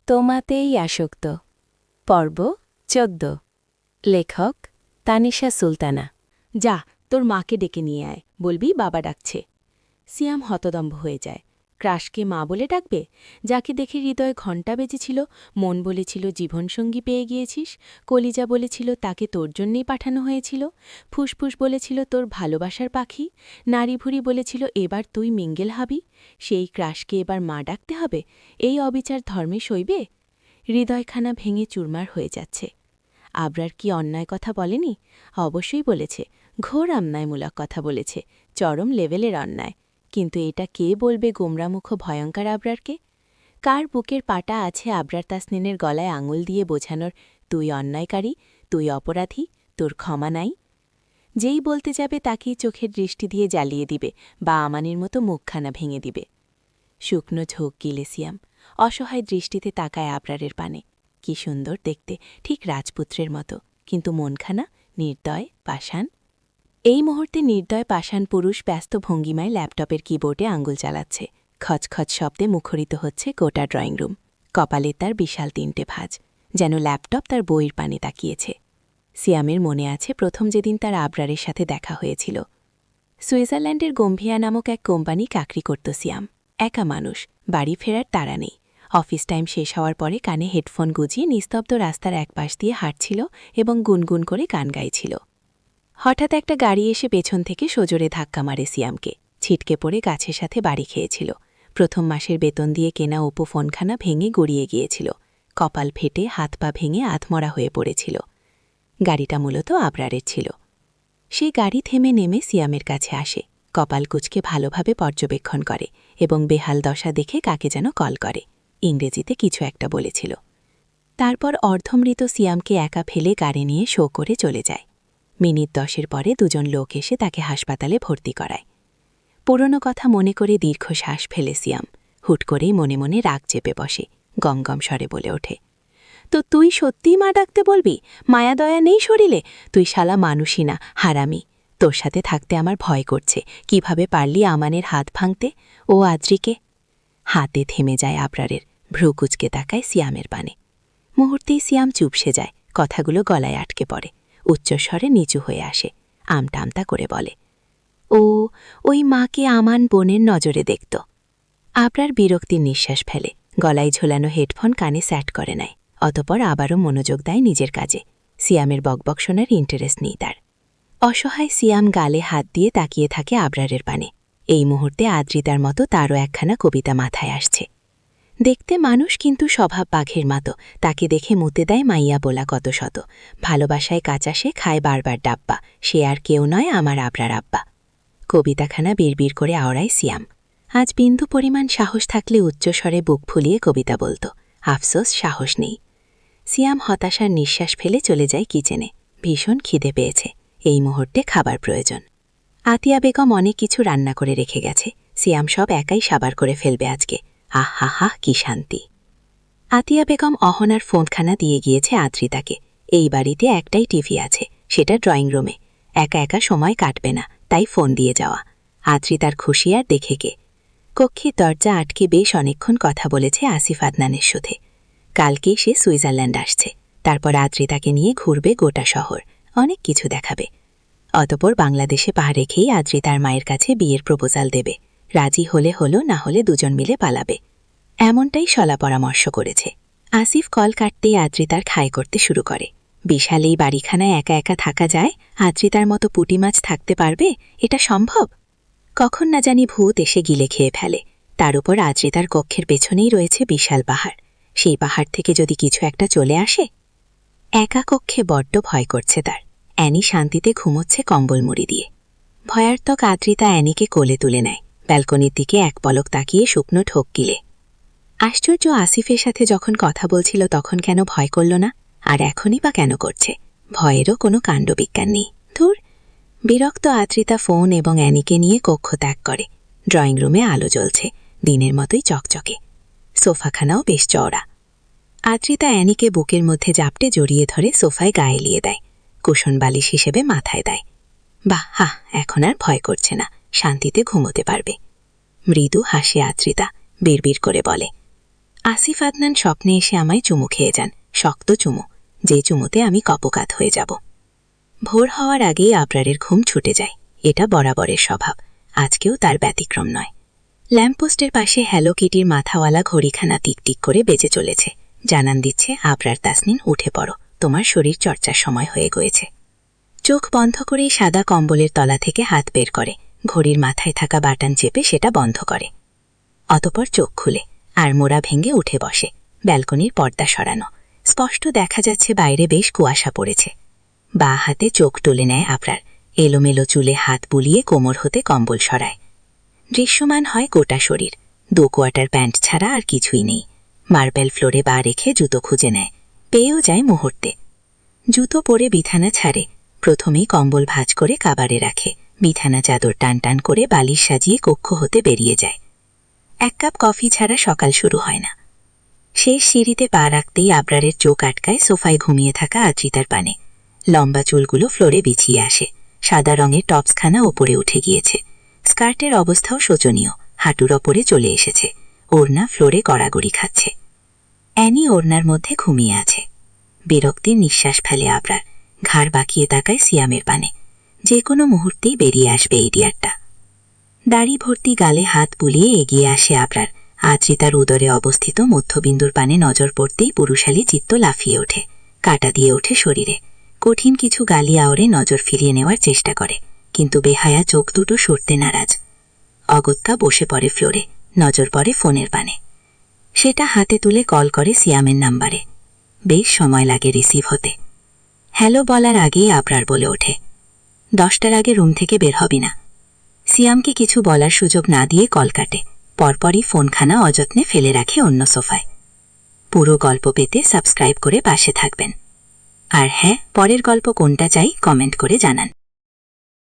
তোমাতেই আসক্ত পর্ব ১৪ লেখক তানিশা সুলতানা। যা, তোর মাকে ডেকে নিয়ে আয়, বলবি বাবা ডাকছে। সিয়াম হতদম্ব হয়ে যায়। ক্রাশকে মা বলে ডাকবে? যাকে দেখে হৃদয় ঘণ্টা বেজেছিল, মন বলেছিল জীবনসঙ্গী পেয়ে গিয়েছিস, কলিজা বলেছিল তাকে তোর জন্যেই পাঠানো হয়েছিল, ফুসফুস বলেছিল তোর ভালোবাসার পাখি, নারীভুরি বলেছিল এবার তুই মিঙ্গেল হবি, সেই ক্রাশকে এবার মা ডাকতে হবে? এই অবিচার ধর্মে সইবে? হৃদয়খানা ভেঙে চুরমার হয়ে যাচ্ছে। আবরার কি অন্যায় কথা বলেনি? অবশ্যই বলেছে, ঘোর অন্যায়মূলক কথা বলেছে, চরম লেভেলের অন্যায়। কিন্তু এটা কে বলবে গোমরামুখ ভয়ঙ্কর আবরারকে? কার বুকের পাটা আছে আবরার তাসনিনের গলায় আঙুল দিয়ে বোঝানোর, তুই অন্যায়কারী, তুই অপরাধী, তোর ক্ষমা নাই? যেই বলতে যাবে তাকেই চোখের দৃষ্টি দিয়ে জ্বালিয়ে দিবে বা আমানির মতো মুখখানা ভেঙে দিবে। শুকনো ঝোঁক গিলে সিয়াম অসহায় দৃষ্টিতে তাকায় আবরারের পানে। কি সুন্দর দেখতে, ঠিক রাজপুত্রের মতো, কিন্তু মনখানা নির্দয় পাষাণ। এই মুহূর্তে নির্দয় পাষাণ পুরুষ ব্যস্ত ভঙ্গিমায় ল্যাপটপের কিবোর্ডে আঙুল চালাচ্ছে। খচখচ শব্দে মুখরিত হচ্ছে গোটা ড্রয়িং রুম। কপালে তার বিশাল ৩টে ভাঁজ, যেন ল্যাপটপ তার বইয়ের পানে তাকিয়েছে। সিয়ামের মনে আছে প্রথম যেদিন তার আবরারের সাথে দেখা হয়েছিল। সুইজারল্যান্ডের গম্ভিয়া নামক এক কোম্পানি চাকরি করত সিয়াম। একা মানুষ, বাড়ি ফেরার তাড়া নেই। অফিস টাইম শেষ হওয়ার পরে কানে হেডফোন গুজিয়ে নিস্তব্ধ রাস্তার একপাশ দিয়ে হাঁটছিল এবং গুনগুন করে গান গাইছিল। হঠাৎ একটা গাড়ি এসে পেছন থেকে সজোরে ধাক্কা মারে সিয়ামকে। ছিটকে পড়ে গাছের সাথে বাড়ি খেয়েছিল। প্রথম মাসের বেতন দিয়ে কেনা ওপো ফোনখানা ভেঙে গড়িয়ে গিয়েছিল। কপাল ফেটে হাত পা ভেঙে আধমরা হয়ে পড়েছিল। গাড়িটা মূলত আবরারের ছিল। সেই গাড়ি থেমে নেমে সিয়ামের কাছে আসে, কপাল কুচকে ভালোভাবে পর্যবেক্ষণ করে এবং বেহাল দশা দেখে কাকে যেন কল করে। ইংরেজিতে কিছু একটা বলেছিল। তারপর অর্ধমৃত সিয়ামকে একা ফেলে গাড়ি নিয়ে শো করে চলে যায়। মিনিট ১০-এর পরে দুজন লোক এসে তাকে হাসপাতালে ভর্তি করায়। পুরনো কথা মনে করে দীর্ঘশ্বাস ফেলে সিয়াম হুট করেই মনে মনে রাগ চেপে বসে। গমগম স্বরে বলে ওঠে, তো তুই সত্যিই মা ডাকতে বলবি? মায়াদয়া নেই শরীরে? তুই শালা মানুষই না, হারামি। তোর সাথে থাকতে আমার ভয় করছে। কিভাবে পারলি আমানের হাত ভাঙতে? ও আদ্রিকে? হাতে থেমে যায় আবরারের, ভ্রু কুচকে তাকায় সিয়ামের পানে। মুহূর্তেই সিয়াম চুপসে যায়, কথাগুলো গলায় আটকে পড়ে। উচ্চস্বরে নিচু হয়ে আসে, আমটা আমতা করে বলে, ওই মাকে আমান বোনের নজরে দেখত। আবরার বিরক্তির নিঃশ্বাস ফেলে, গলায় ঝোলানো হেডফোন কানে স্যাট করে নেয়। অতপর আবারও মনোযোগ দেয় নিজের কাজে। সিয়ামের বকবক শোনার ইন্টারেস্ট নেই তার। অসহায় সিয়াম গালে হাত দিয়ে তাকিয়ে থাকে আবরারের পানে। এই মুহূর্তে আদ্রিতার মতো তারও একখানা কবিতা মাথায় আসছে। দেখতে মানুষ, কিন্তু স্বভাব বাঘের মতো। তাকে দেখে মুতে দেয় মাইয়া বলা কত শত। ভালোবাসায় কাঁচা সে খায় বারবার ডাব্বা। সে আর কেউ নয় আমার আবরার আব্বা। কবিতাখানা বিড়বিড় করে আওড়ায় সিয়াম। আজ বিন্দু পরিমাণ সাহস থাকলে উচ্চস্বরে বুক ফুলিয়ে কবিতা বলত। আফসোস সাহস নেই। সিয়াম হতাশার নিঃশ্বাস ফেলে চলে যায় কিচেনে। ভীষণ খিদে পেয়েছে, এই মুহূর্তে খাবার প্রয়োজন। আতিয়া বেগম অনেক কিছু রান্না করে রেখে গেছে। সিয়াম সব একাই সাবার করে ফেলবে আজকে। আহ হা হা, কি শান্তি। আতিয়া বেগম অহনার ফোনখানা দিয়ে গিয়েছে আদ্রিতাকে। এই বাড়িতে একটাই টিভি আছে, সেটা ড্রয়িং রুমে। একা একা সময় কাটবে না, তাই ফোন দিয়ে যাওয়া। আদ্রিতার খুশি আর দেখে কে। কক্ষের দরজা আটকে বেশ অনেকক্ষণ কথা বলেছে আসিফ আদনানের সাথে। কালকেই সে সুইজারল্যান্ড আসছে। তারপর আদ্রিতাকে নিয়ে ঘুরবে গোটা শহর, অনেক কিছু দেখাবে। অতপর বাংলাদেশে পা রেখেই আদ্রিতার মায়ের কাছে বিয়ের প্রপোজাল দেবে। রাজি হলে হলো, না হলে দুজন মিলে পালাবে। এমনটাই সলা পরামর্শ করেছে। আসিফ কল কাটতেই আদ্রিতার খায় করতে শুরু করে। বিশাল এই বাড়িখানায় একা একা থাকা যায়? আদ্রিতার মতো পুঁটি মাছ থাকতে পারবে? এটা সম্ভব? কখন না জানি ভূত এসে গিলে খেয়ে ফেলে। তার উপর আদ্রিতার কক্ষের পেছনেই রয়েছে বিশাল পাহাড়। সেই পাহাড় থেকে যদি কিছু একটা চলে আসে। একা কক্ষে বড্ড ভয় করছে তার। অ্যানি শান্তিতে ঘুমোচ্ছে কম্বল মুড়ি দিয়ে। ভয়ার্তক আদ্রিতা অ্যানিকে কোলে তুলে নেয়। ব্যালকনির দিকে এক পলক তাকিয়ে শুকনো ঠোক গিলে। আশ্চর্য, আসিফের সাথে যখন কথা বলছিল তখন কেন ভয় করল না? আর এখনই বা কেন করছে? ভয়েরও কোনো কাণ্ডবিজ্ঞান নেই। ধুর। বিরক্ত আদ্রিতা ফোন এবং অ্যানিকে নিয়ে কক্ষ ত্যাগ করে। ড্রয়িং রুমে আলো জ্বলছে, দিনের মতোই চকচকে। সোফাখানাও বেশ চওড়া। আদ্রিতা অ্যানিকে বুকের মধ্যে জাপটে জড়িয়ে ধরে সোফায় গায়ে লিয়ে দেয়। কুশন বালিশ হিসেবে মাথায় দেয়। বাহ, হা, এখন আর ভয় করছে না, শান্তিতে ঘুমোতে পারবে। মৃদু হাসে আদ্রিতা, বিড়বিড় করে বলে, আসিফ আদনান স্বপ্নে এসে আমায় চুমু খেয়ে যান, শক্ত চুমু, যে চুমুতে আমি কপোকাত হয়ে যাব। ভোর হওয়ার আগেই আবরারের ঘুম ছুটে যায়, এটা বরাবরের স্বভাব, আজকেও তার ব্যতিক্রম নয়। ল্যাম্পপোস্টের পাশে হ্যালো কিটির মাথাওয়ালা ঘড়িখানা টিকটিক করে বেজে চলেছে, জানান দিচ্ছে, আবরার তাসনিন উঠে পড়ো, তোমার শরীর চর্চার সময় হয়ে গিয়েছে। চোখ বন্ধ করেই সাদা কম্বলের তলা থেকে হাত বের করে, ঘড়ির মাথায় থাকা বাটন চেপে সেটা বন্ধ করে। অতপর চোখ খুলে আর মোড়া ভেঙে উঠে বসে। ব্যালকনির পর্দা সরানো, স্পষ্ট দেখা যাচ্ছে বাইরে বেশ কুয়াশা পড়েছে। বাঁ হাতে চোখ তুলে নেয় আবরার, এলোমেলো চুলে হাত বুলিয়ে কোমর হতে কম্বল সরায়। দৃশ্যমান হয় গোটা শরীর, 2 কোয়ার্টার প্যান্ট ছাড়া আর কিছুই নেই। মার্বেল ফ্লোরে পা রেখে জুতো খুঁজে নেয়, পেয়েও যায় মুহূর্তে। জুতো পরে বিছানা ছাড়ে, প্রথমেই কম্বল ভাঁজ করে কাবারে রাখে, বিছানা চাদর টান টান করে বালিশ সাজিয়ে কক্ষ হতে বেরিয়ে যায়। 1 কাপ কফি ছাড়া সকাল শুরু হয় না। শেষ সিঁড়িতে পা রাখতেই আবরারের চোখ আটকায় সোফায় ঘুমিয়ে থাকা আদ্রিতার পানে। লম্বা চুলগুলো ফ্লোরে বিছিয়ে আসে, সাদা রঙের টপসখানা ওপরে উঠে গিয়েছে। স্কার্টের অবস্থাও শোচনীয়, হাঁটুর ওপরে চলে এসেছে, ওড়না ফ্লোরে গড়াগড়ি খাচ্ছে। অ্যানি ওড়নার মধ্যে ঘুমিয়ে আছে। বিরক্তির নিঃশ্বাস ফেলে আবরার, ঘাড় বাঁকিয়ে তাকায় সিয়ামের পানে, যে কোনো মুহূর্তেই বেরিয়ে আসবে এই ডিয়ারটা। দাড়ি ভর্তি গালে হাত বুলিয়ে এগিয়ে আসে আবরার, আদ্রিতার উদরে অবস্থিত মধ্যবিন্দুর পানে নজর পড়তেই পুরুষালী চিত্ত লাফিয়ে ওঠে, কাটা দিয়ে ওঠে শরীরে। কঠিন কিছু গালি আওড়ে নজর ফিরিয়ে নেওয়ার চেষ্টা করে, কিন্তু বেহায়া চোখ দুটো সরতে নারাজ। অগত্যা বসে পড়ে ফ্লোরে, নজর পড়ে ফোনের পানে। সেটা হাতে তুলে কল করে সিয়ামের নাম্বারে। বেশ সময় লাগে রিসিভ হতে। হ্যালো বলার আগেই আবরার বলে ওঠে, 10টার আগে রুম থেকে বের হবি না। সিয়ামকে কিছু বলার সুযোগ না দিয়ে কল কাটে, পরপরই ফোনখানা অযত্নে ফেলে রাখে অন্য সোফায়। পুরো গল্প পেতে সাবস্ক্রাইব করে পাশে থাকবেন। আর হ্যাঁ, পরের গল্প কোনটা চাই কমেন্ট করে জানান।